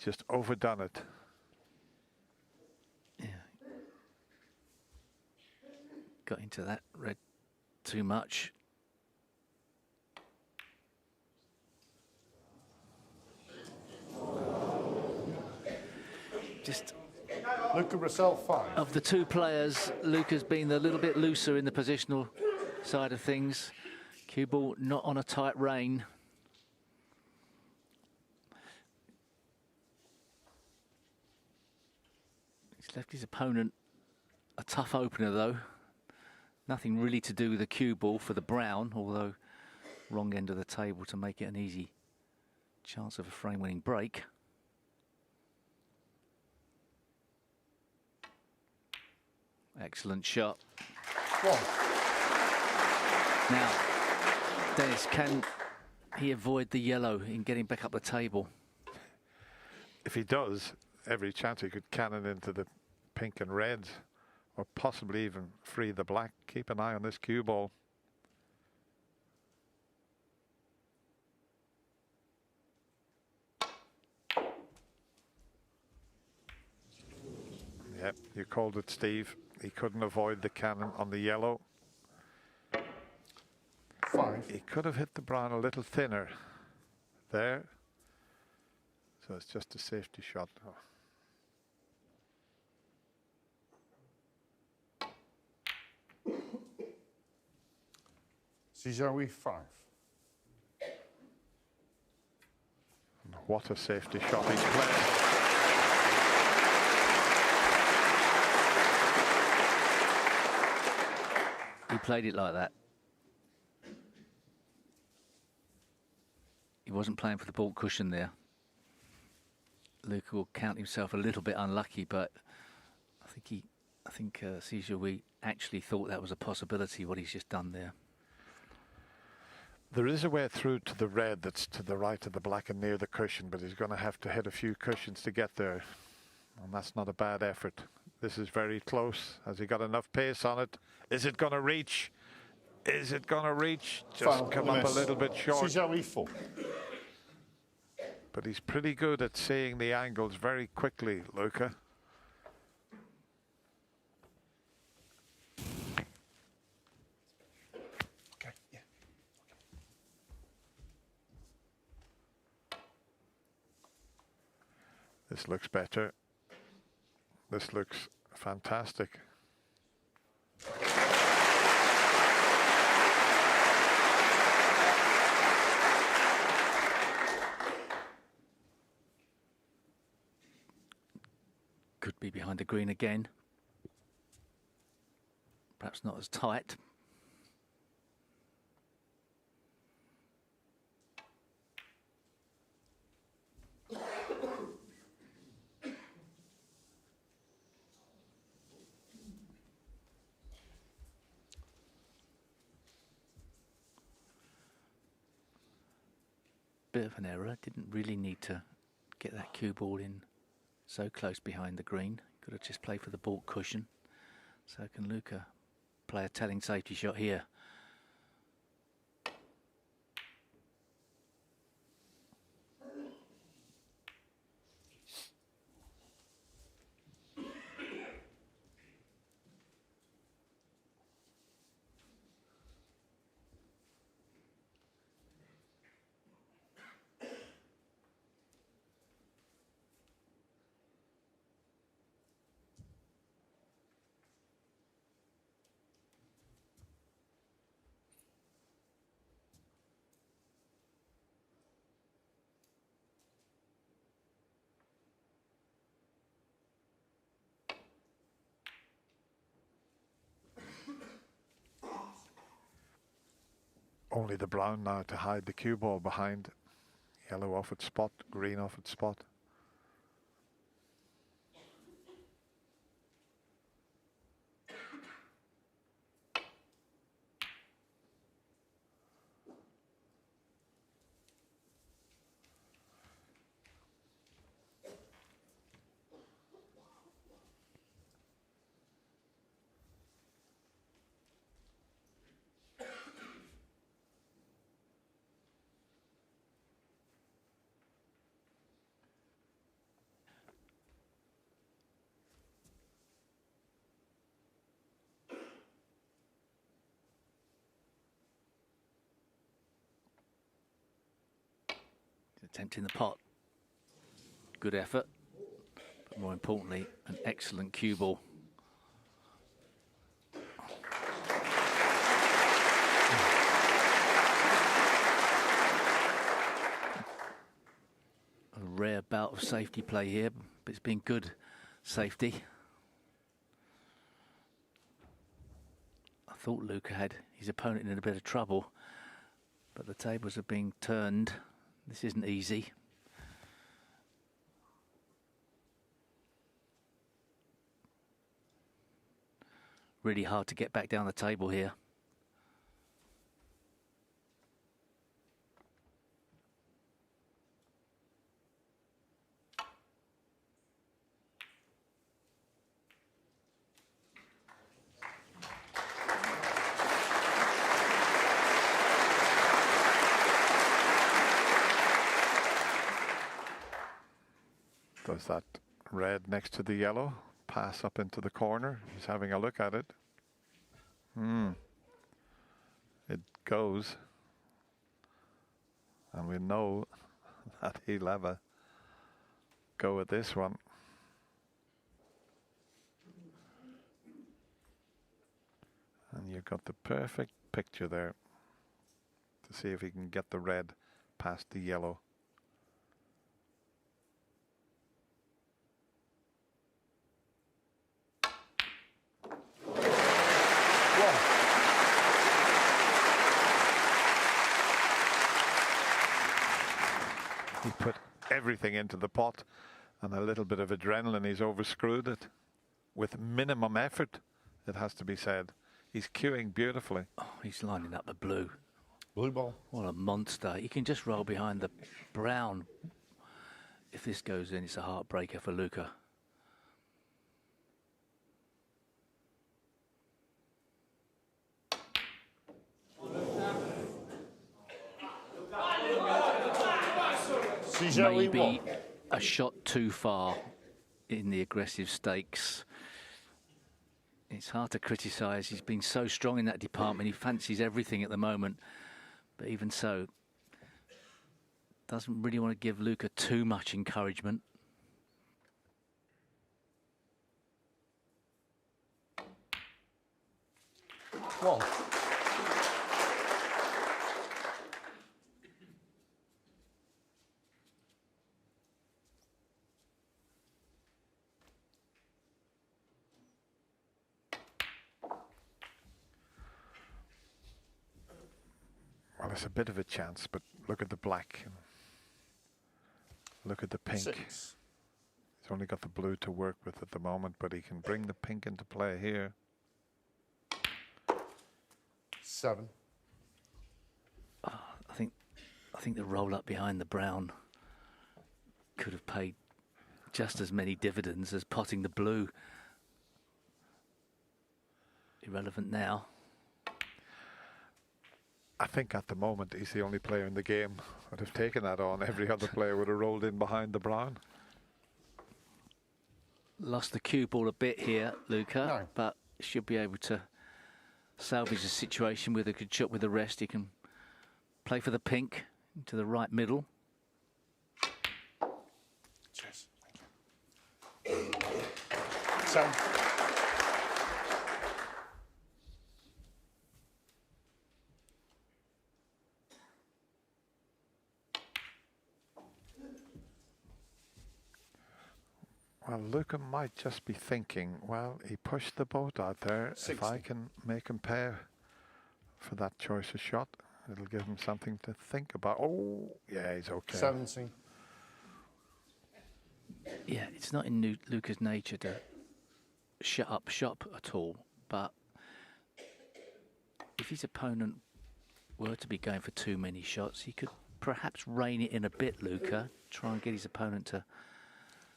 just overdone it. Yeah. Got into that red too much. Just Luca Brecel 5. of the two players, Luca's been a little bit looser in the positional side of things. Cue ball not on a tight rein. He's left his opponent a tough opener though. Nothing really to do with the cue ball for the brown, although wrong end of the table to make it an easy chance of a frame-winning break. Excellent shot. One. Now, Dennis, can he avoid the yellow in getting back up the table? If he does, every chance he could cannon into the pink and reds, or possibly even free the black. Keep an eye on this cue ball. Yep, you called it, Steve. He couldn't avoid the cannon on the yellow. 5. He could have hit the brown a little thinner there. So it's just a safety shot. Jiahui 5. What a safety shot he's played. He played it like that. He wasn't playing for the ball cushion there. Luca will count himself a little bit unlucky, but I think Jiahui actually thought that was a possibility, what he's just done there. There is a way through to the red that's to the right of the black and near the cushion, but he's going to have to hit a few cushions to get there. And that's not a bad effort. This is very close. Has he got enough pace on it? Is it going to reach? Is it going to reach? Just Final come up a little bit short. Jiahui 4. But he's pretty good at seeing the angles very quickly, Luca. Okay, yeah. This looks better. This looks fantastic. Could be behind the green again. Perhaps not as tight. Bit of an error. Didn't really need to get that cue ball in so close behind the green. Could have just played for the ball cushion. So can Luca play a telling safety shot here? Only the brown now to hide the cue ball behind. Yellow off its spot, green off its spot. Tempting the pot. Good effort, but more importantly, an excellent cue ball. A rare bout of safety play here, but it's been good safety. I thought Luca had his opponent in a bit of trouble, but the tables are being turned. This isn't easy. Really hard to get back down the table here. Does that red next to the yellow pass up into the corner? He's having a look at it. It goes. And we know that he'll have a go at this one. And you've got the perfect picture there to see if he can get the red past the yellow. He put everything into the pot, and a little bit of adrenaline. He's overscrewed it with minimum effort, it has to be said. He's cueing beautifully. Oh, he's lining up the blue. Blue ball. What a monster. He can just roll behind the brown. If this goes in, it's a heartbreaker for Luca. Maybe a shot too far in the aggressive stakes. It's hard to criticise. He's been so strong in that department. He fancies everything at the moment. But even so, doesn't really want to give Luca too much encouragement. One. Well, it's a bit of a chance, but look at the black. And look at the pink. 6. He's only got the blue to work with at the moment, but he can bring the pink into play here. 7. I think the roll up behind the brown could have paid just as many dividends as potting the blue. Irrelevant now. I think at the moment he's the only player in the game that have taken that on. Every other player would have rolled in behind the brown. Lost the cue ball a bit here, Luca, No. but should be able to salvage the situation with a good shot with the rest. He can play for the pink into the right middle. Cheers. 10. Well, Luca might just be thinking, well, he pushed the boat out there. 60. If I can make him pay for that choice of shot, it'll give him something to think about. Oh, yeah, he's okay. 17. Yeah, it's not in Luca's nature to shut up shop at all, but if his opponent were to be going for too many shots, he could perhaps rein it in a bit, Luca, try and get his opponent to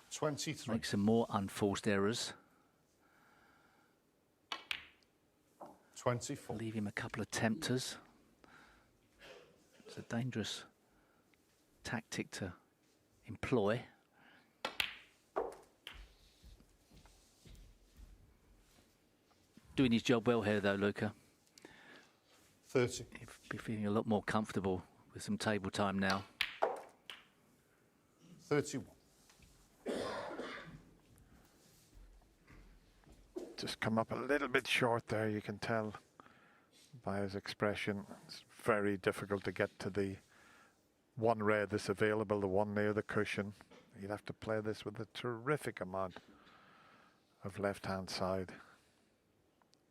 23. make some more unforced errors. 24. Leave him a couple of tempters. It's a dangerous tactic to employ. Doing his job well here though, Luca. 30. He'll be feeling a lot more comfortable with some table time now. 31. Just come up a little bit short there, you can tell by his expression. It's very difficult to get to the one red that's available, the one near the cushion. You'd have to play this with a terrific amount of left-hand side.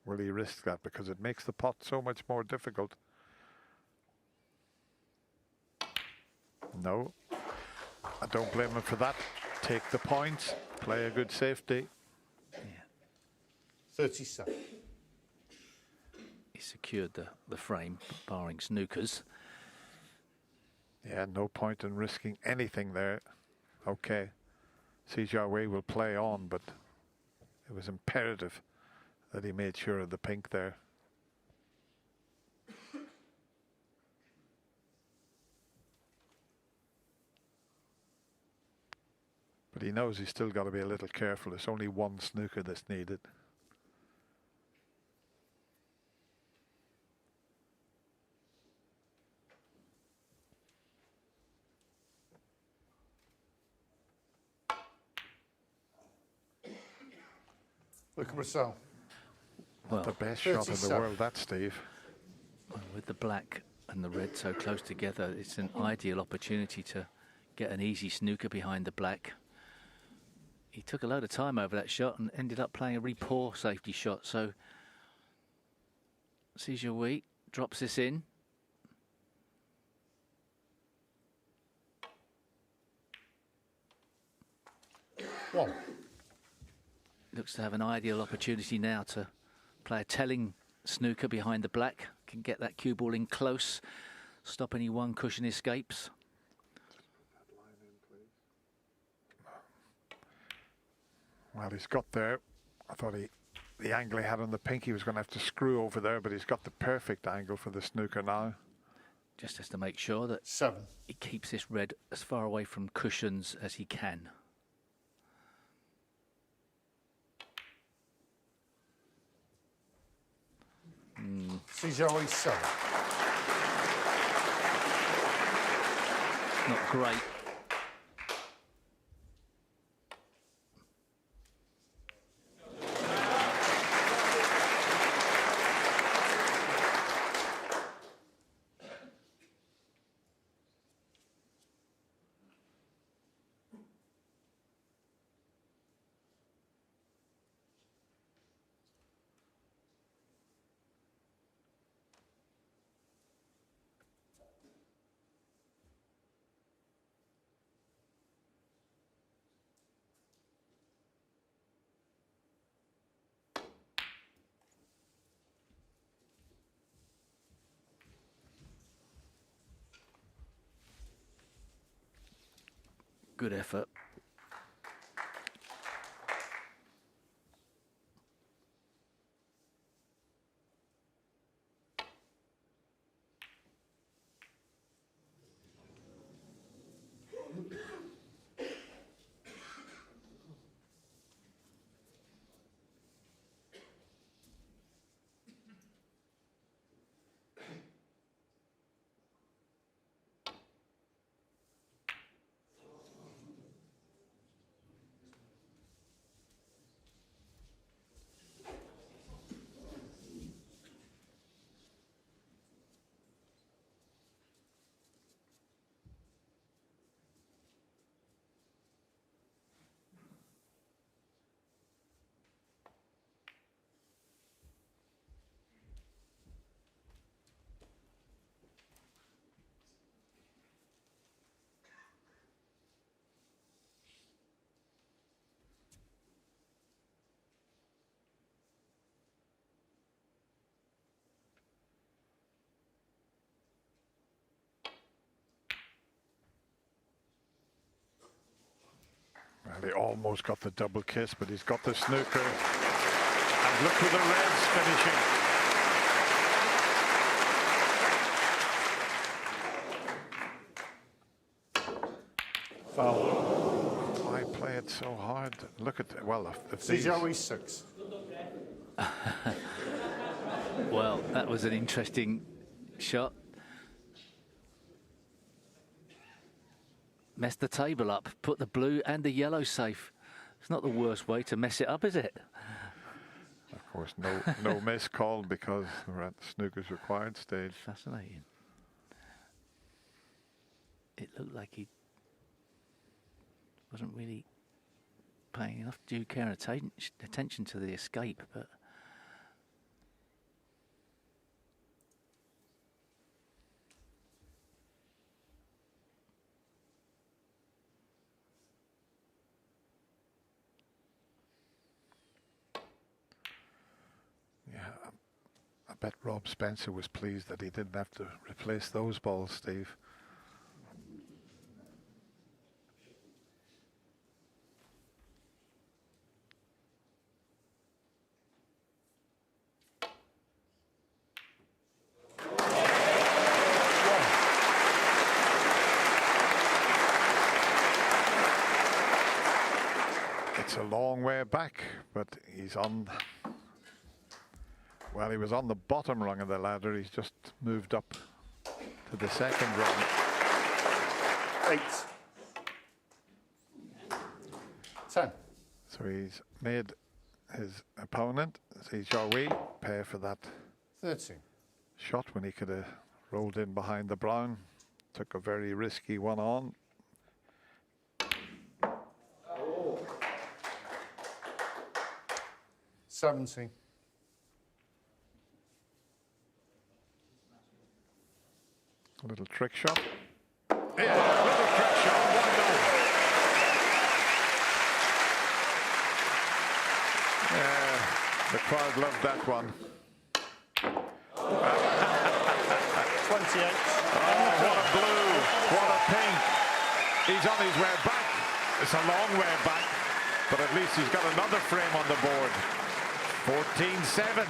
Will he risk that? Because it makes the pot so much more difficult. No, I don't blame him for that. Take the points, play a good safety. Yeah. 37. He secured the frame, barring snookers. Yeah, no point in risking anything there. Okay, Jiahui will play on, but it was imperative that he made sure of the pink there. But he knows he's still got to be a little careful. There's only one snooker that's needed. Luca Brecel. Well, The best shot in the 37. world, that, Steve. with the black and the red so close together, it's an ideal opportunity to get an easy snooker behind the black. He took a load of time over that shot and ended up playing a really poor safety shot. So Jiahui drops this in. One. Looks to have an ideal opportunity now to play a telling snooker behind the black. Can get that cue ball in close, stop any one cushion escapes. Well, he's got there. I thought the angle he had on the pink, he was going to have to screw over there, but he's got the perfect angle for the snooker now. Just has to make sure that 7. he keeps this red as far away from cushions as he can. Jiahui 7. Not great. Good effort. Well, he almost got the double kiss, but he's got the snooker. And look who the red's finishing. Foul. Why play it so hard? Look at, well, if these, Jiahui 6. Well, that was an interesting shot. messed the table up, put the blue and the yellow safe. It's not the worst way to mess it up, is it? Of course, no miss called because we're at the snooker's required stage. Fascinating. It looked like he wasn't really paying enough due care and attention to the escape, but yeah, I bet Rob Spencer was pleased that he didn't have to replace those balls, Steve. It's a long way back, but he's on. Well, he was on the bottom rung of the ladder. He's just moved up to the second rung. 8. 10. So he's made his opponent, Jiahui, pay for that 13. shot when he could have rolled in behind the brown. Took a very risky one on. 17. A little trick shot. Yeah, little trick shot. 1-0. Yeah, the crowd loved that one. 28. Oh, what a blue, what a pink. He's on his way back. It's a long way back, but at least he's got another frame on the board. 14-7.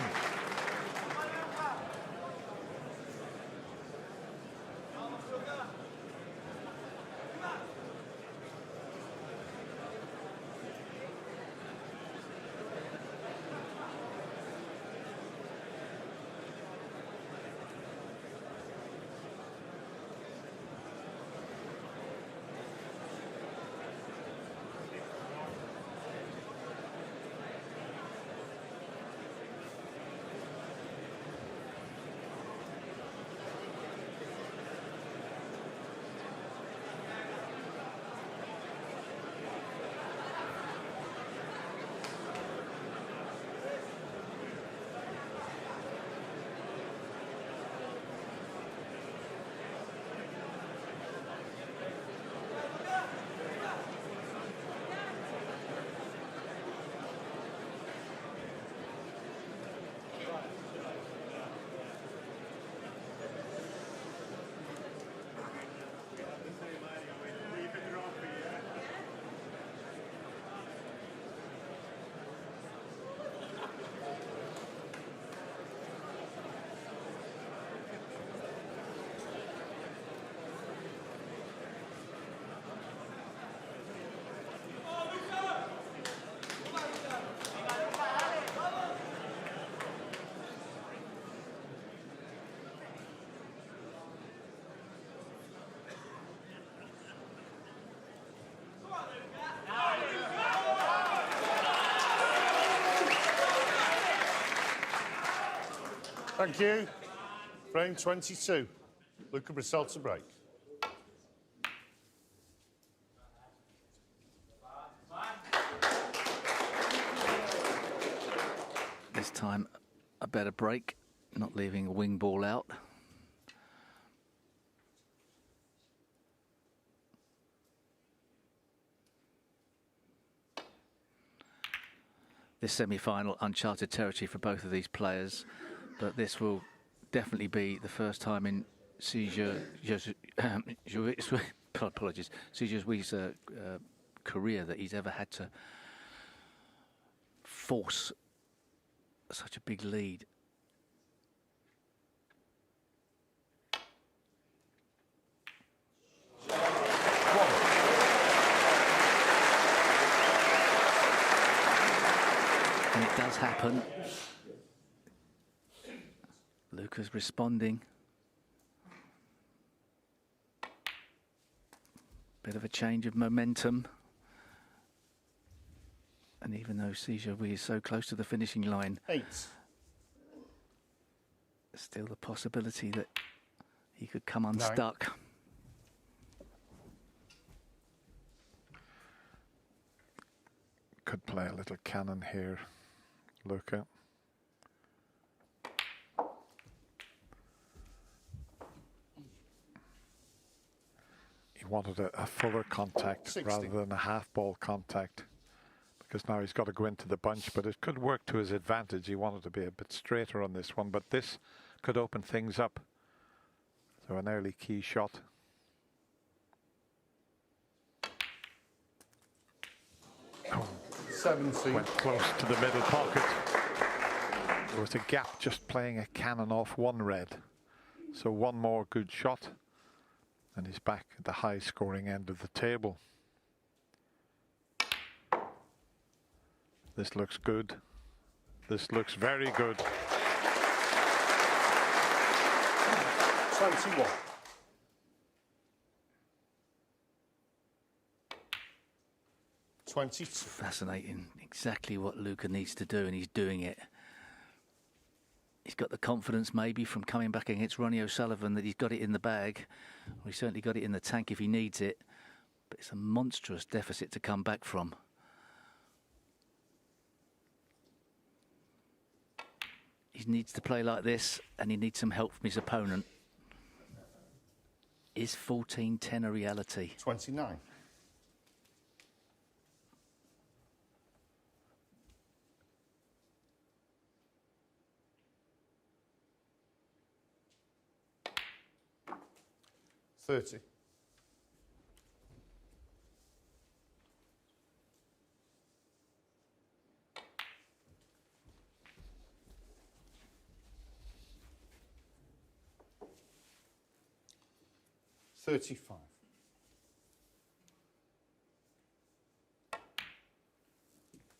Thank you. Frame 22. Luca Brecel to break. this time a better break, not leaving a wing ball out. This semi-final, uncharted territory for both of these players, but this will definitely be the first time in apologies, Jiahui's career that he's ever had to force such a big lead. And it does happen. Luca's responding. Bit of a change of momentum. And even though Jiahui is so close to the finishing line, 8. still the possibility that he could come unstuck. Could play a little cannon here, Luca. He wanted a fuller contact 60. rather than a half ball contact, because now he's got to go into the bunch, but it could work to his advantage. He wanted to be a bit straighter on this one, but this could open things up. So an early key shot. Oh, 70. went close to the middle pocket. There was a gap just playing a cannon off one red. So one more good shot and he's back at the high scoring end of the table. This looks good. This looks very good. 21. Fascinating. Exactly what Luca needs to do, and he's doing it. He's got the confidence maybe from coming back against Ronnie O'Sullivan that he's got it in the bag. Or he's certainly got it in the tank if he needs it. But it's a monstrous deficit to come back from. He needs to play like this, and he needs some help from his opponent. Is 14-10 a reality? 29. $30. $35.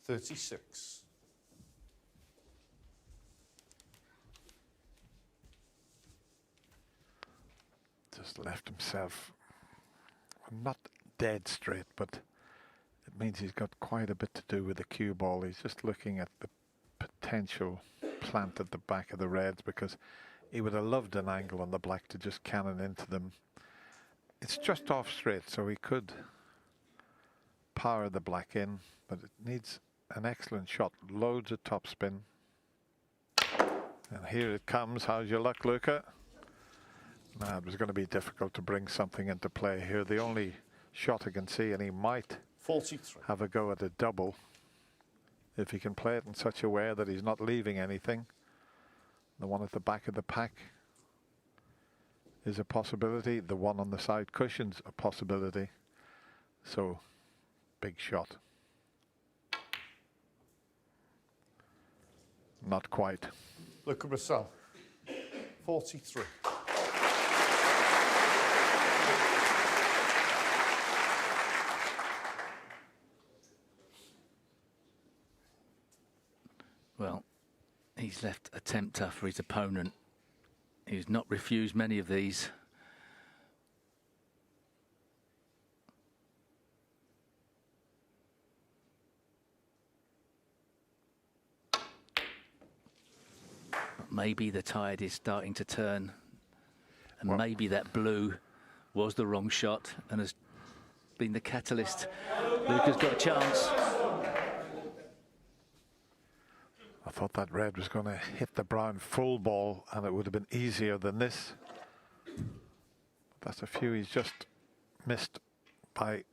$36. Just left himself not dead straight, but it means he's got quite a bit to do with the cue ball. He's just looking at the potential plant at the back of the reds, because he would have loved an angle on the black to just cannon into them. It's just off straight, so he could power the black in, but it needs an excellent shot. Loads of topspin. And here it comes. How's your luck, Luca? Nah, it was going to be difficult to bring something into play here. The only shot I can see, and he might 43. have a go at a double if he can play it in such a way that he's not leaving anything. The one at the back of the pack is a possibility. The one on the side cushion's a possibility. So, big shot. Not quite. Luca Brecel. 43. Well, he's left a tempter for his opponent, who's not refused many of these. But maybe the tide is starting to turn, and Well, maybe that blue was the wrong shot and has been the catalyst. Luca's got a chance. I thought that red was going to hit the brown full ball and it would have been easier than this. That's a few he's just missed by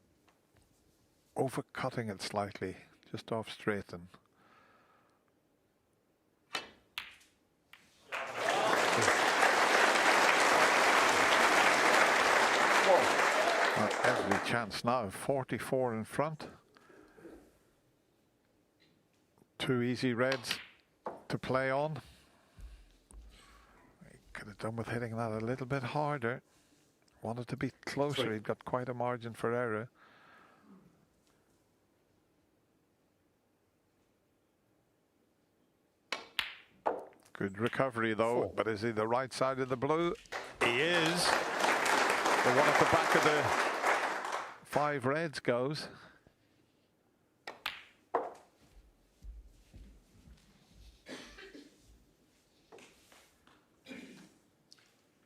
overcutting it slightly, just off straight. And every chance now. 44 in front. Two easy reds to play on. He could have done with hitting that a little bit harder. Wanted to be closer. He'd got quite a margin for error. Good recovery though, but is he the right side of the blue? He is. The one at the back of the 5 reds goes.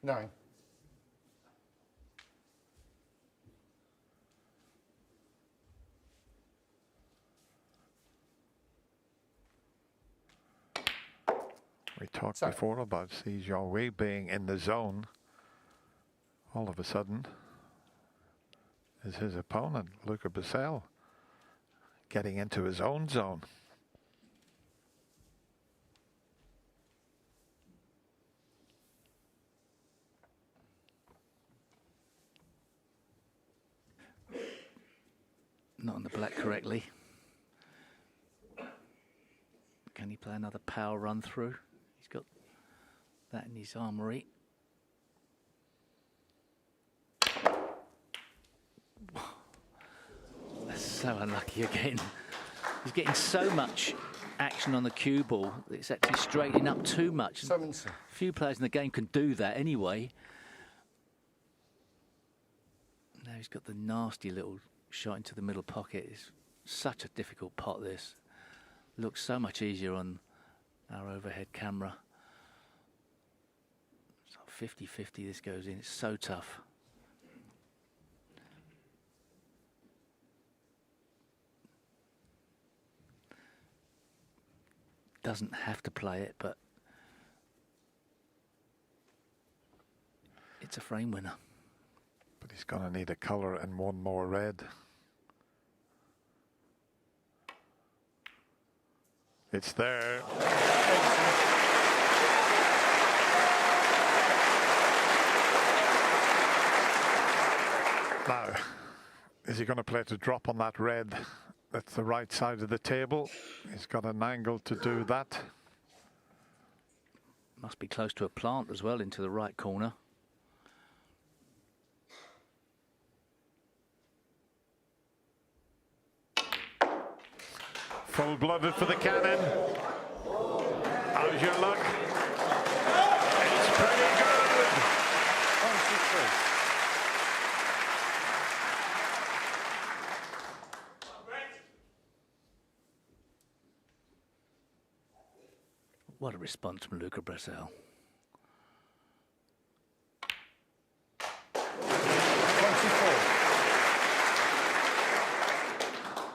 Nine. We talked Sorry. before about Jiahui being in the zone. All of a sudden, is his opponent, Luca Brecel, getting into his own zone. Not on the black correctly. Can he play another power run through? He's got that in his armoury. That's so unlucky again. He's getting so much action on the cue ball that it's actually straightening up too much. Seventy. Few players in the game can do that anyway. Now he's got the nasty little shot into the middle pocket. It's such a difficult pot, this. Looks so much easier on our overhead camera. It's like 50-50 this goes in. It's so tough. Doesn't have to play it, but it's a frame winner. But he's going to need a colour and one more red. It's there. Now, is he going to play to drop on that red? That's the right side of the table. He's got an angle to do that. Must be close to a plant as well, into the right corner. Full-blooded for the cannon. How's your luck? It's pretty good. 1, 2, 3. What a response from Luca Brecel. 24.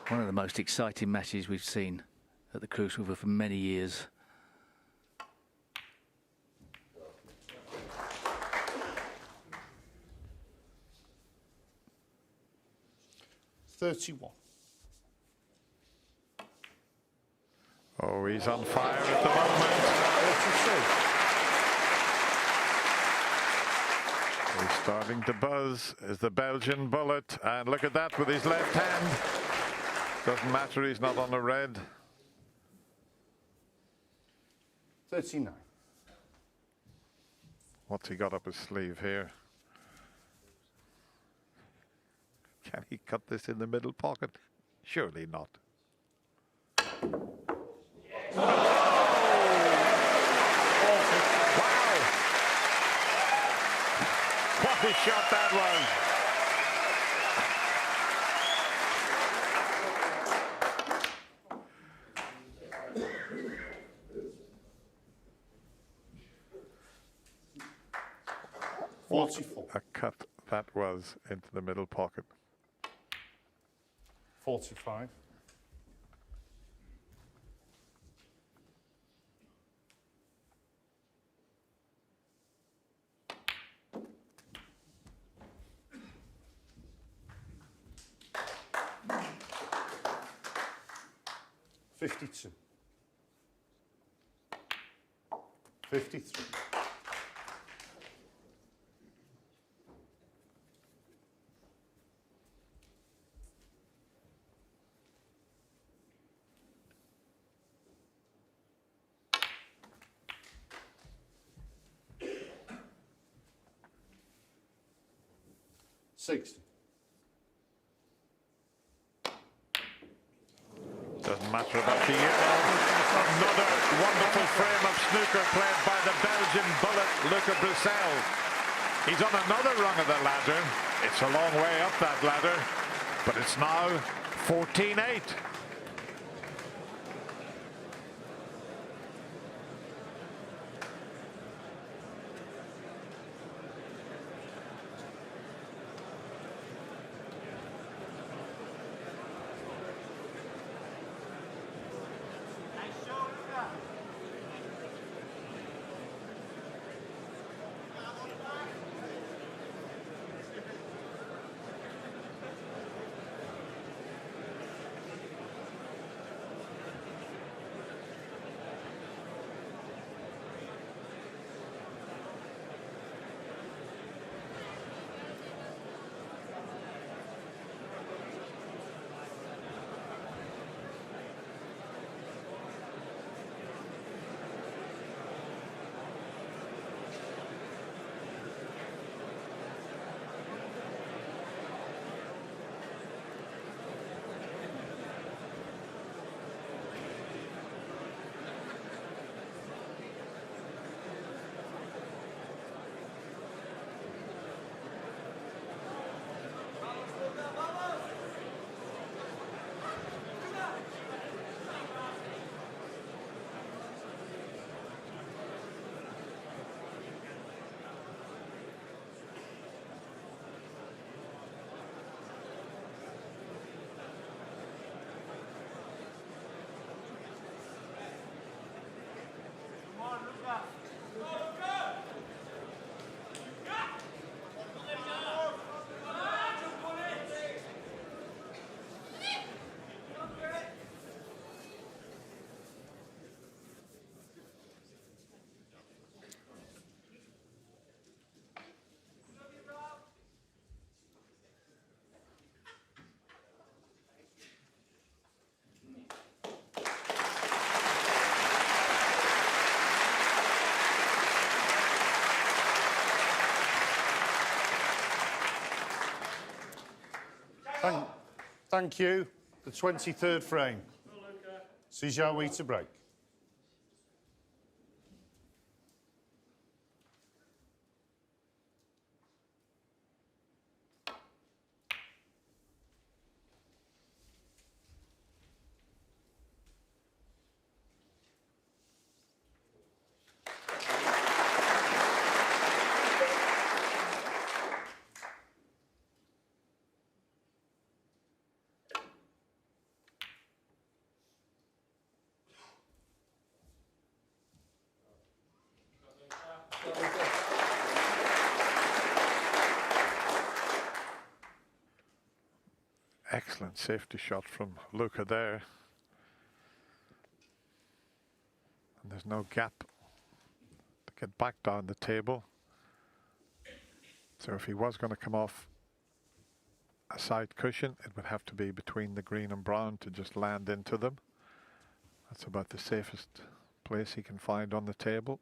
One of the most exciting matches we've seen at the Crucible for many years. $31. Oh, he's on fire at the moment. 32. He's starting to buzz is the Belgian bullet. And look at that with his left hand. Doesn't matter, he's not on a red. 39. What's he got up his sleeve here? Can he cut this in the middle pocket? Surely not. Wow! What a shot that was! What a cut that was into the middle pocket. 45. $52. 53. $60. Doesn't matter about the yellow. Another wonderful frame of snooker played by the Belgian bullet, Luca Brecel. He's on another rung of the ladder. It's a long way up that ladder. But it's now 14-8. Thank you. The 23rd frame. See Jiahui to break. Excellent safety shot from Luca there. And there's no gap to get back down the table. So if he was going to come off a side cushion, it would have to be between the green and brown to just land into them. That's about the safest place he can find on the table.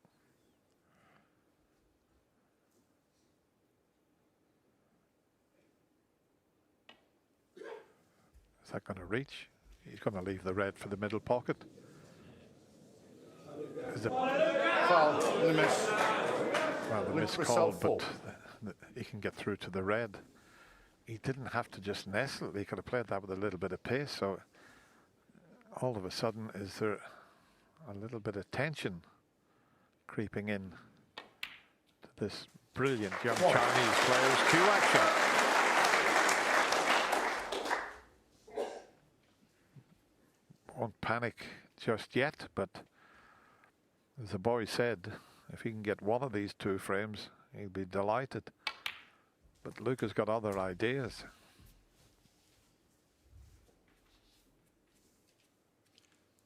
Is that going to reach? He's going to leave the red for the middle pocket. Is it? Foul, the miss. Well, the miss called, but he can get through to the red. He didn't have to just nestle it. He could have played that with a little bit of pace. So all of a sudden, is there a little bit of tension creeping in to this brilliant young Chinese player's cue action? Won't panic just yet, but as the boy said, if he can get one of these two frames, he'll be delighted. But Luca's got other ideas.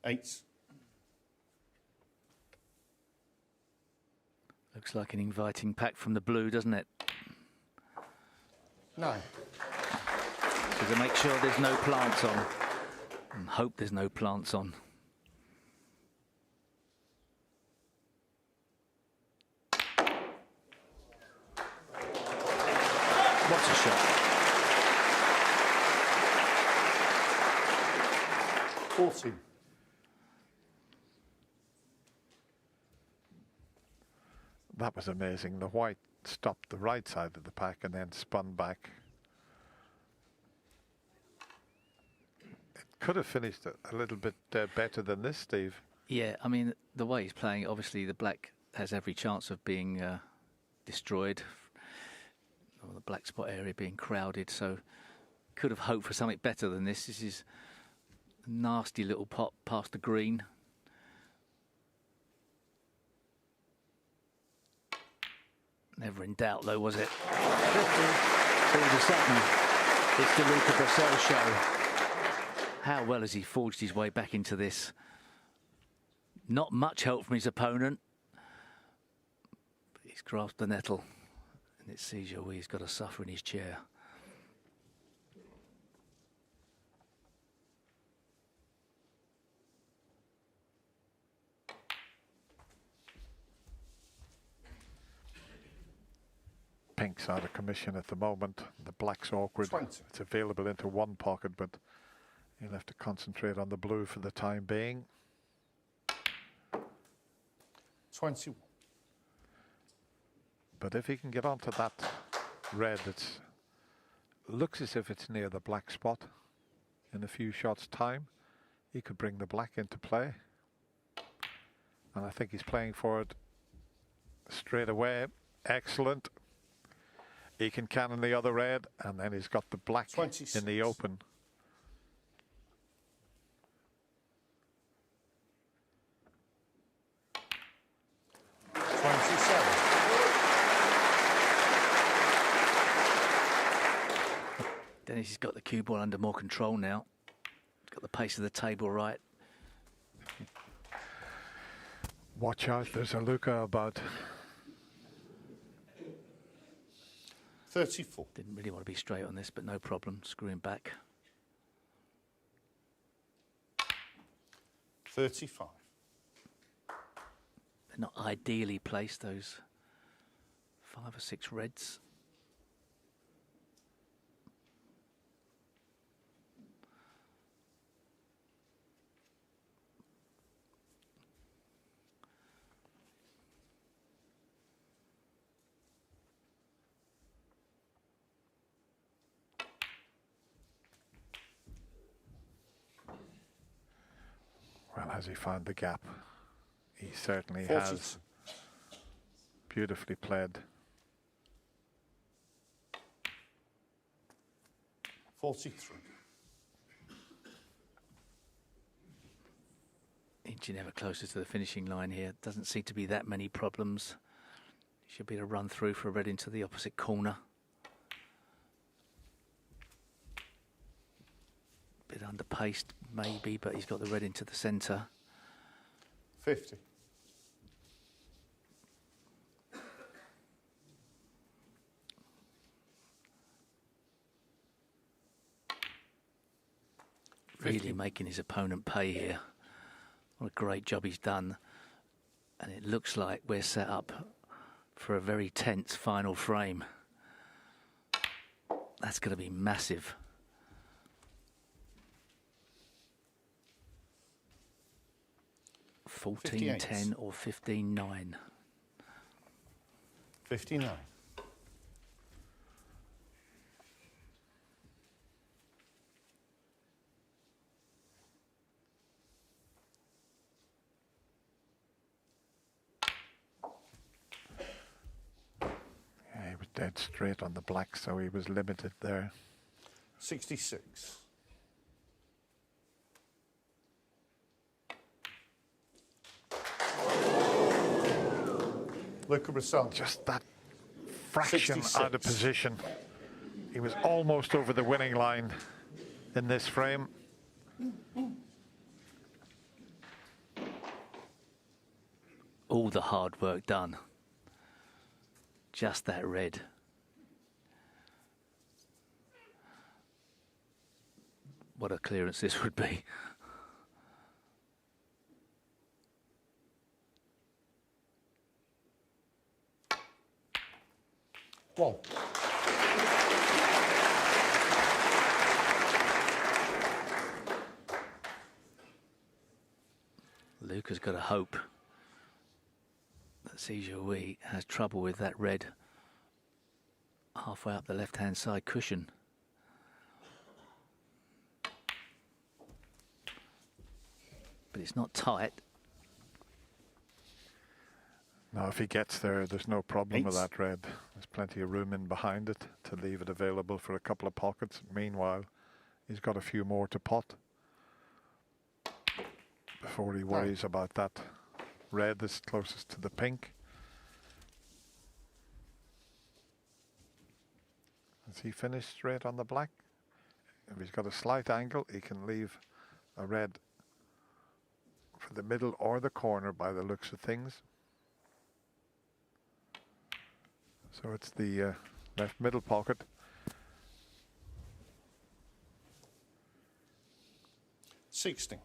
Eight. Looks like an inviting pack from the blue, doesn't it? 9. So to make sure there's no plants on. And hope there's no plants on. What's a shot? 14. That was amazing. The white stopped the right side of the pack and then spun back. could have finished a little bit better than this, Steve. Yeah, I mean, the way he's playing, obviously the black has every chance of being destroyed, or the black spot area being crowded, so could have hoped for something better than this. This is a nasty little pot past the green. Never in doubt, though, was it? All of a sudden, it's the Luca Brecel show. How well has he forged his way back into this? Not much help from his opponent. But he's grasped the nettle, and it's Jiahui he's got to suffer in his chair. Pink's out of commission at the moment. The black's awkward. 20. It's available into one pocket, but he'll have to concentrate on the blue for the time being. 21. But if he can get onto that red, it looks as if it's near the black spot. In a few shots' time, he could bring the black into play. And I think he's playing for it straight away. Excellent. He can cannon the other red, and then he's got the black 26. in the open. Dennis has got the cue ball under more control now. He's got the pace of the table right. Watch out, there's a Luca about. 34. Didn't really want to be straight on this, but no problem. Screwing back. 35. They're not ideally placed, those 5 or 6 reds. Well, has he found the gap? He certainly 40. has. Beautifully played. 43. Inching ever closer to the finishing line here. Doesn't seem to be that many problems. Should be able to run through for a red into the opposite corner. Bit underpaced, maybe, but he's got the red into the centre. 50. Really making his opponent pay here. What a great job he's done. And it looks like we're set up for a very tense final frame. That's going to be massive. 14-10 or 15-9. 59. Yeah, he was dead straight on the black, so he was limited there. 66. Luca Brecel. Just that fraction 66. out of position. He was almost over the winning line in this frame. All the hard work done. Just that red. What a clearance this would be. One. Luca's got to hope that Jiahui has trouble with that red halfway up the left-hand side cushion. but it's not tight. Now, if he gets there, there's no problem with 8. that red. There's plenty of room in behind it to leave it available for a couple of pockets. Meanwhile, he's got a few more to pot before he worries about that red that's closest to the pink. Has he finished red on the black? If he's got a slight angle, he can leave a red for the middle or the corner by the looks of things. So it's the left middle pocket. $60.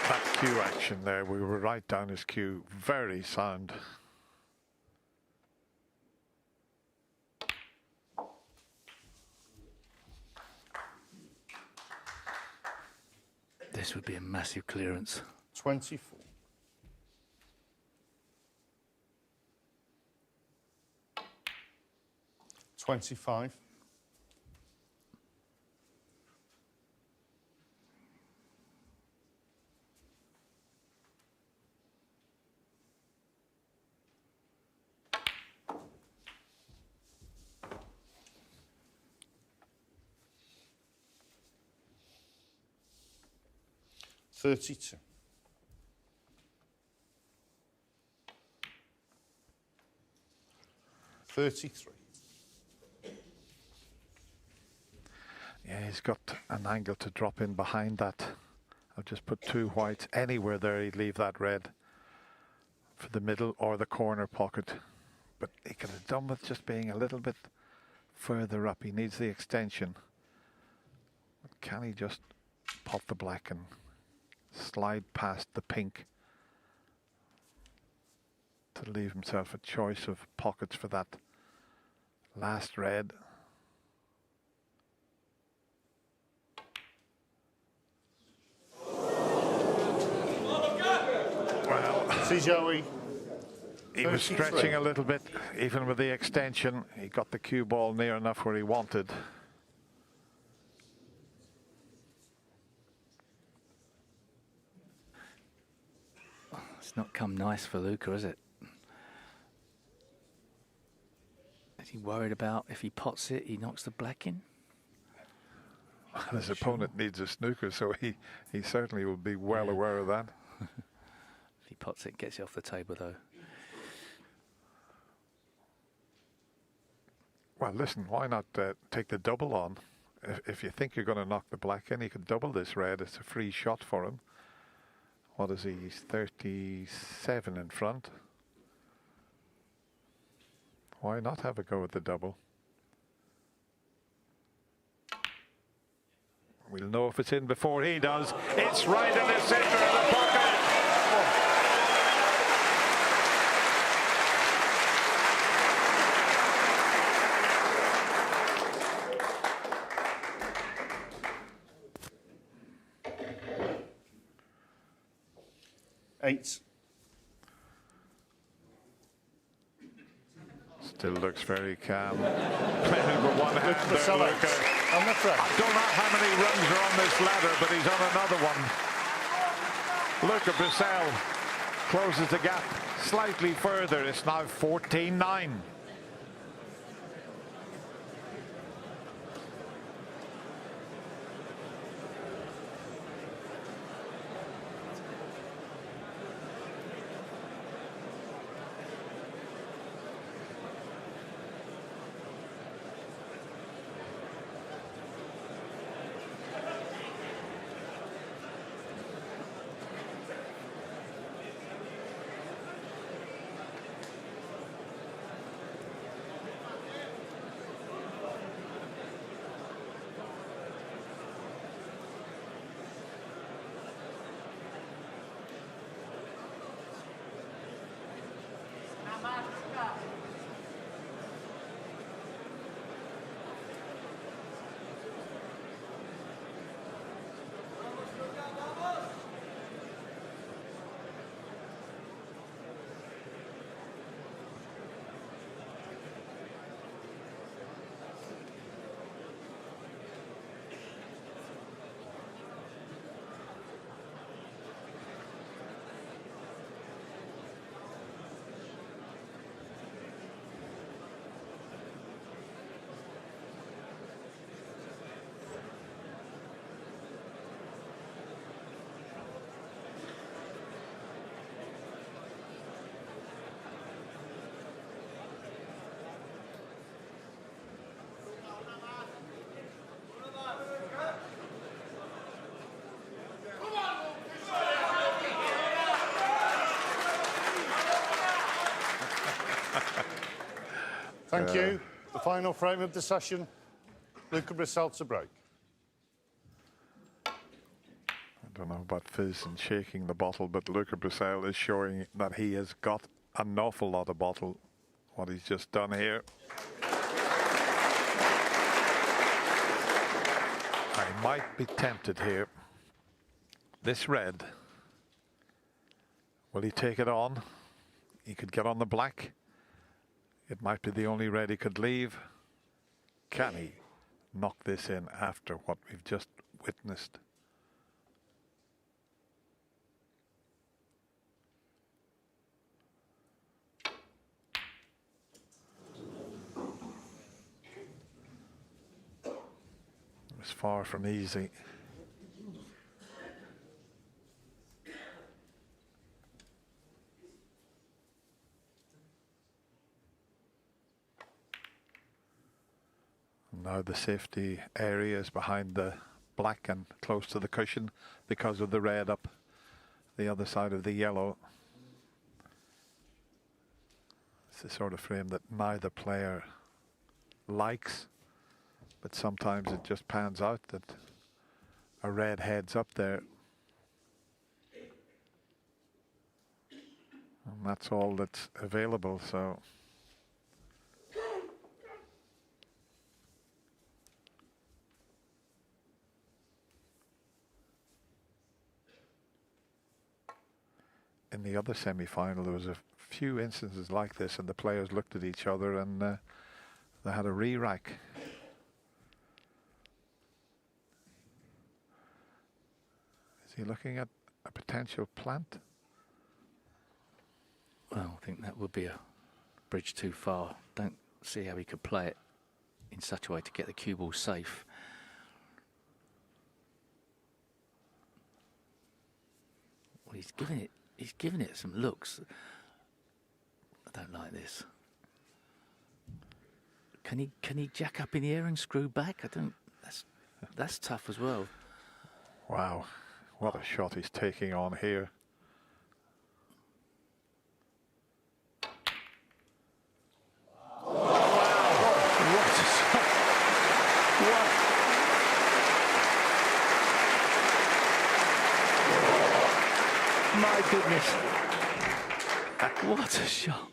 That cue action there, we were right down his cue, very sound. This would be a massive clearance. 24. $25. $32. $33. Yeah, he's got an angle to drop in behind that. I've just put 2 whites. Anywhere there, he'd leave that red for the middle or the corner pocket. But he could have done with just being a little bit further up. He needs the extension. But can he just pot the black and slide past the pink to leave himself a choice of pockets for that last red? Well, See Jiahui. he was 33. stretching a little bit, even with the extension. He got the cue ball near enough where he wanted. It's not come nice for Luca, is it? Is he worried about if he pots it, he knocks the black in? His opponent needs a snooker, so he certainly will be well aware of that. If he pots it, gets it off the table, though. Well, listen, why not take the double on? If you think you're going to knock the black in, he could double this red. It's a free shot for him. What is he? He's 37 in front. Why not have a go at the double? We'll know if it's in before he does. It's right in the center of the pocket. $8. Still looks very calm. Playing with one hand there, Brecel Luca. on the front. I don't know how many runs are on this ladder, but he's on another one. Luca Brecel closes the gap slightly further. It's now 14-9. Thank you. The final frame of the session. Luca Brecel to break. I don't know about fizz and shaking the bottle, but Luca Brecel is showing that he has got an awful lot of bottle, what he's just done here. I might be tempted here. This red, will he take it on? He could get on the black. It might be the only red he could leave. Can he knock this in after what we've just witnessed? It was far from easy. Now the safety area is behind the black and close to the cushion because of the red up the other side of the yellow. It's the sort of frame that neither player likes, but sometimes it just pans out that a red heads up there. And that's all that's available, so. In the other semi-final, there was a few instances like this, and the players looked at each other and they had a re-rack. Is he looking at a potential plant? Well, I think that would be a bridge too far. Don't see how he could play it in such a way to get the cue ball safe. Well, he's giving it some looks. I don't like this. Can he jack up in the air and screw back? I don't. That's tough as well. Wow, what a shot he's taking on here. My goodness. What a shot.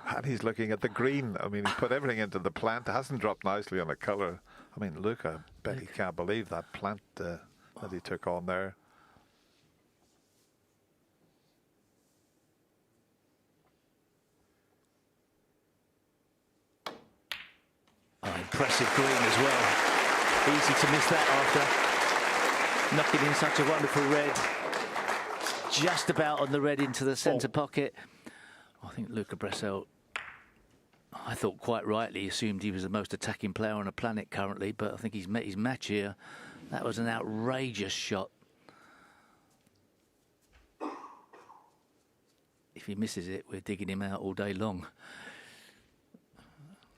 And he's looking at the green. I mean, he put everything into the plant. It hasn't dropped nicely on the colour. I mean, Luca, I bet he can't believe that plant that he took on there. Oh, impressive green as well. Easy to miss that after knocking in such a wonderful red. Just about on the red into the centre pocket. I think Luca Brecel, I thought quite rightly, assumed he was the most attacking player on the planet currently, but I think he's met his match here. That was an outrageous shot. If he misses it, we're digging him out all day long.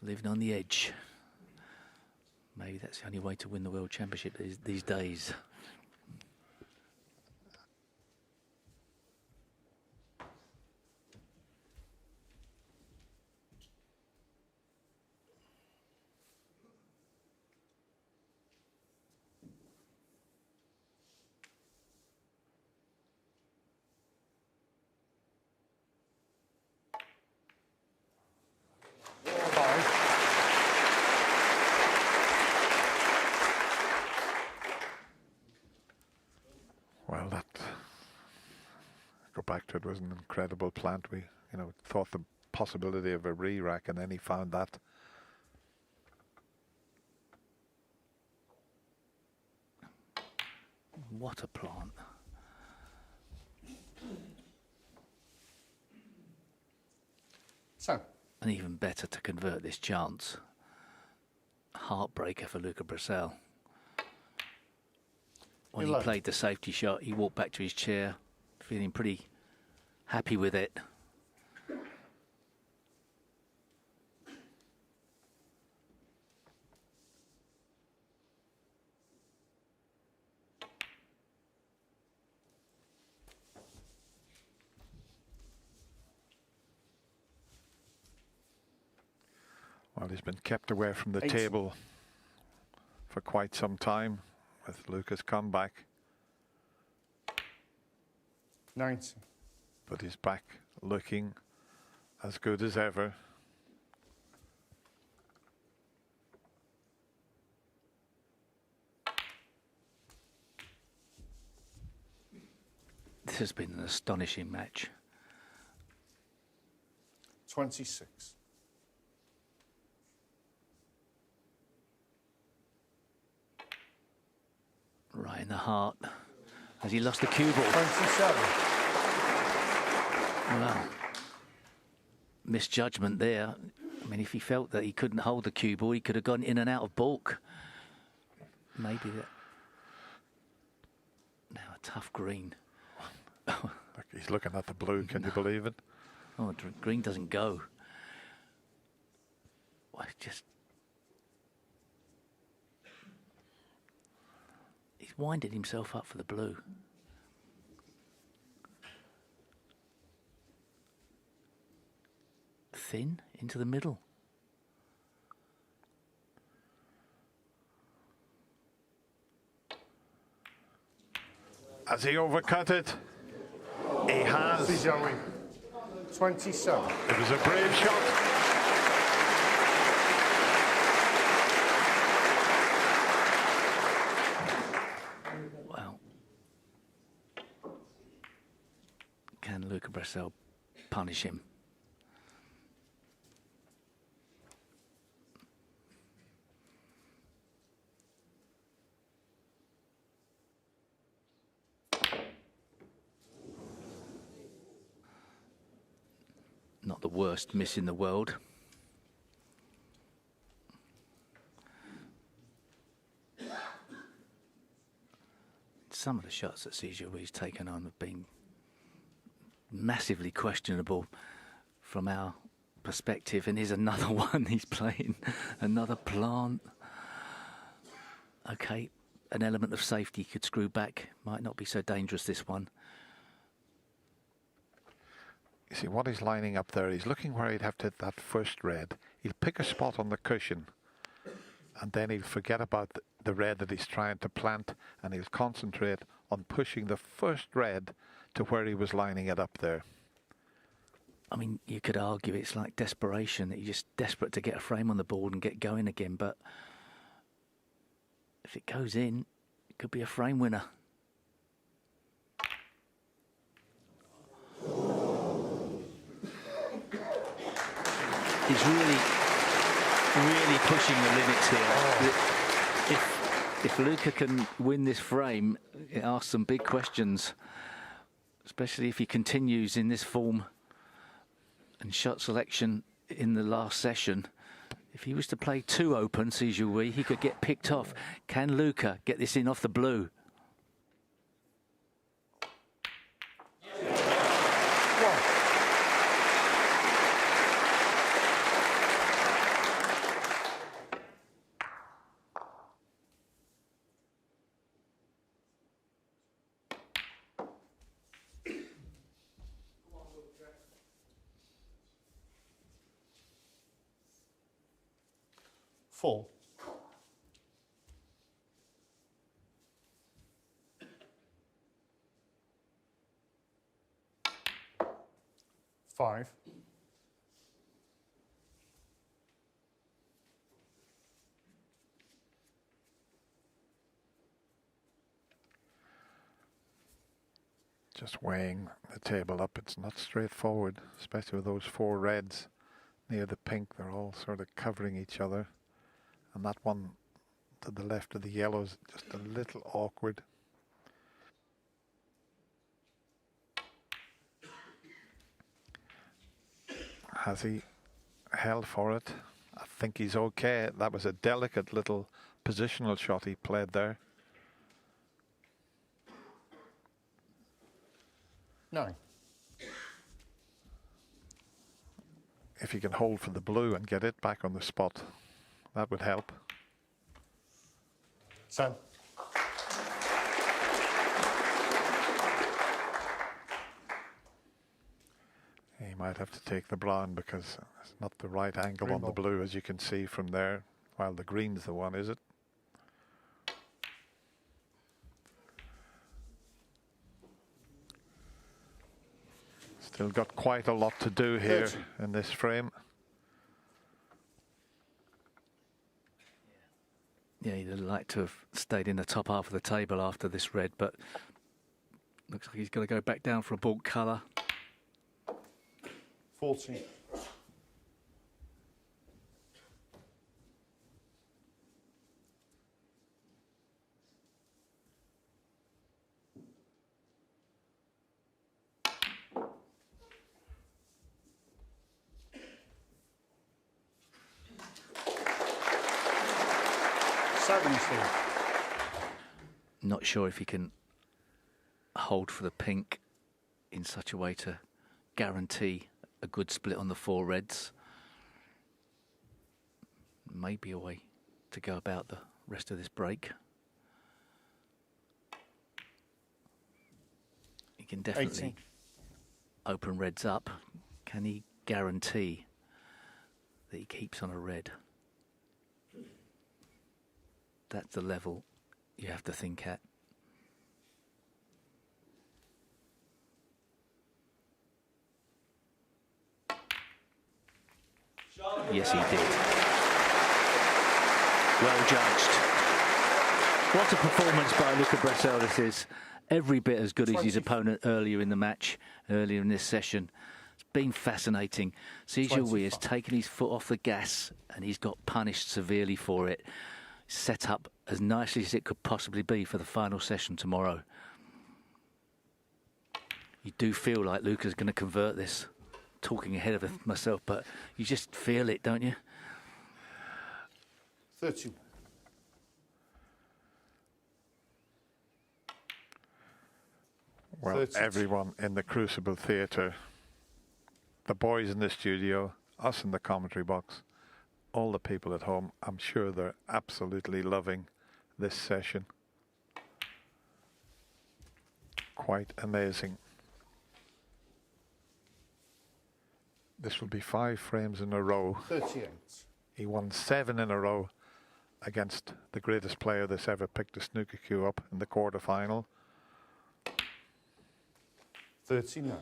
Living on the edge. Maybe that's the only way to win the World Championship these days. Well, go back to it, was an incredible plant. We, thought the possibility of a re-rack, and then he found that. What a plant. So. And even better to convert this chance. Heartbreaker for Luca Brecel. When he played the safety shot, he walked back to his chair, feeling pretty happy with it. Well, he's been kept away from the 8. table for quite some time with Luca's comeback, 90. but he's back looking as good as ever. This has been an astonishing match. 26. Right in the heart. Has he lost the cue ball? 27. Well, misjudgment there. I mean, if he felt that he couldn't hold the cue ball, he could have gone in and out of balk. Maybe that. Now a tough green. Look, he's looking at the blue, can you believe it? Oh, green doesn't go. Well, just... He's winding himself up for the blue. Thin into the middle. Has he overcut it? He has. See Jiahui. 27. It was a brave shot. Well, can Luca Brecel punish him? Not the worst miss in the world. Some of the shots that Jiahui's taken on have been massively questionable from our perspective, and here's another one he's playing, another plant. Okay, an element of safety could screw back, might not be so dangerous this one. You see what he's lining up there, he's looking where he'd have to hit that first red. He'll pick a spot on the cushion and then he'll forget about the red that he's trying to plant, and he'll concentrate on pushing the first red to where he was lining it up there. I mean, you could argue it's like desperation, that you're just desperate to get a frame on the board and get going again, but if it goes in, it could be a frame winner. He's really pushing the limits here. If Luca can win this frame, it asks some big questions, especially if he continues in this form and shot selection in the last session. If he was to play two open, Jiahui, he could get picked off. Can Luca get this in off the blue? Four. Five. Just weighing the table up, it's not straightforward, especially with those four reds near the pink. They're all sort of covering each other. And that one to the left of the yellow is just a little awkward. Has he held for it? I think he's okay. That was a delicate little positional shot he played there. 9. If he can hold for the blue and get it back on the spot, that would help. 10. He might have to take the brown because it's not the right angle Green on the ball. blue, as you can see from there. While the green's the one, is it? Still got quite a lot to do here 30. in this frame. Yeah, he'd like to have stayed in the top half of the table after this red, but looks like he's going to go back down for a bald colour. 14. Not sure if he can hold for the pink in such a way to guarantee a good split on the 4 reds. Maybe a way to go about the rest of this break. He can definitely 18. open reds up. Can he guarantee that he keeps on a red? That's the level you have to think at. Yes, he did. Well judged. What a performance by Luca Brecel this is. Every bit as good as his opponent earlier in the match, earlier in this session. It's been fascinating. Jiahui has taken his foot off the gas and he's got punished severely for it. Set up as nicely as it could possibly be for the final session tomorrow. You do feel like Luca's going to convert this. Talking ahead of myself, but you just feel it, don't you? 30. Well, 32. everyone in the Crucible Theatre, the boys in the studio, us in the commentary box, all the people at home, I'm sure they're absolutely loving this session. Quite amazing. This will be 5 frames in a row. 38. He won 7 in a row against the greatest player that's ever picked a snooker cue up in the quarter-final. 39.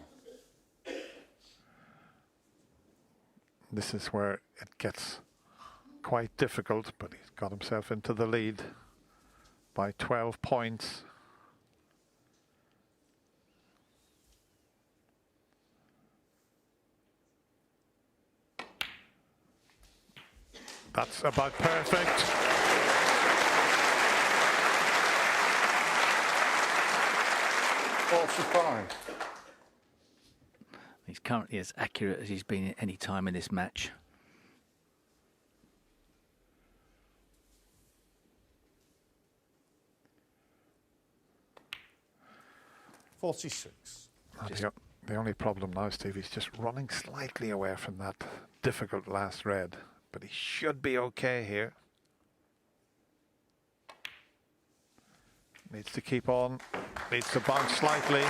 This is where it gets quite difficult, but he's got himself into the lead by 12 points. That's about perfect. Fine. He's currently as accurate as he's been at any time in this match. The only problem now, Steve, he's just running slightly away from that difficult last red, but he should be okay here. Needs to keep on, needs to bounce slightly.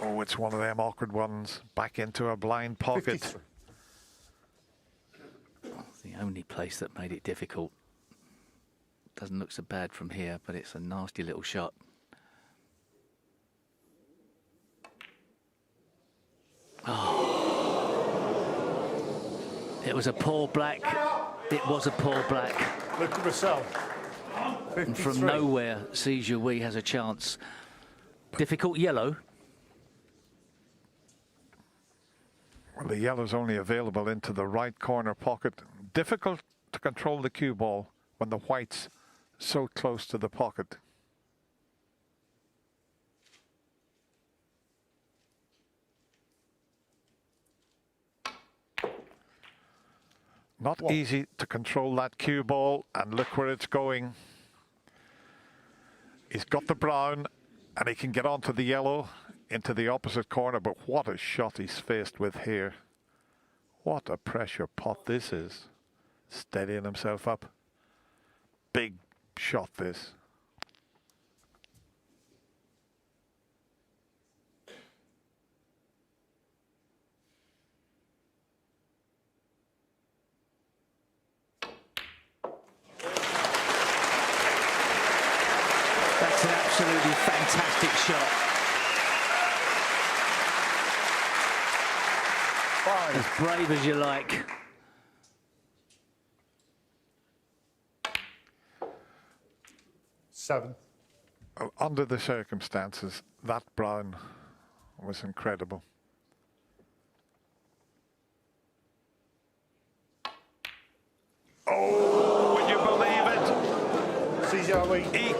Oh, it's one of them awkward ones, back into a blind pocket. 53. It's the only place that made it difficult. Doesn't look so bad from here, but it's a nasty little shot. Oh. It was a poor black. It was a poor black. Luca Brecel. And from nowhere, Jiahui has a chance. Difficult yellow. Well, the yellow's only available into the right corner pocket. Difficult to control the cue ball when the white's so close to the pocket. Not easy to control that cue ball, and look where it's going. He's got the brown, and he can get onto the yellow into the opposite corner, but what a shot he's faced with here. What a pressure pot this is. Steadying himself up. Big shot this. That's an absolutely fantastic shot. As brave as you like. Seven. Under the circumstances, that brown was incredible. Oh, would you believe it? See Jiahui. He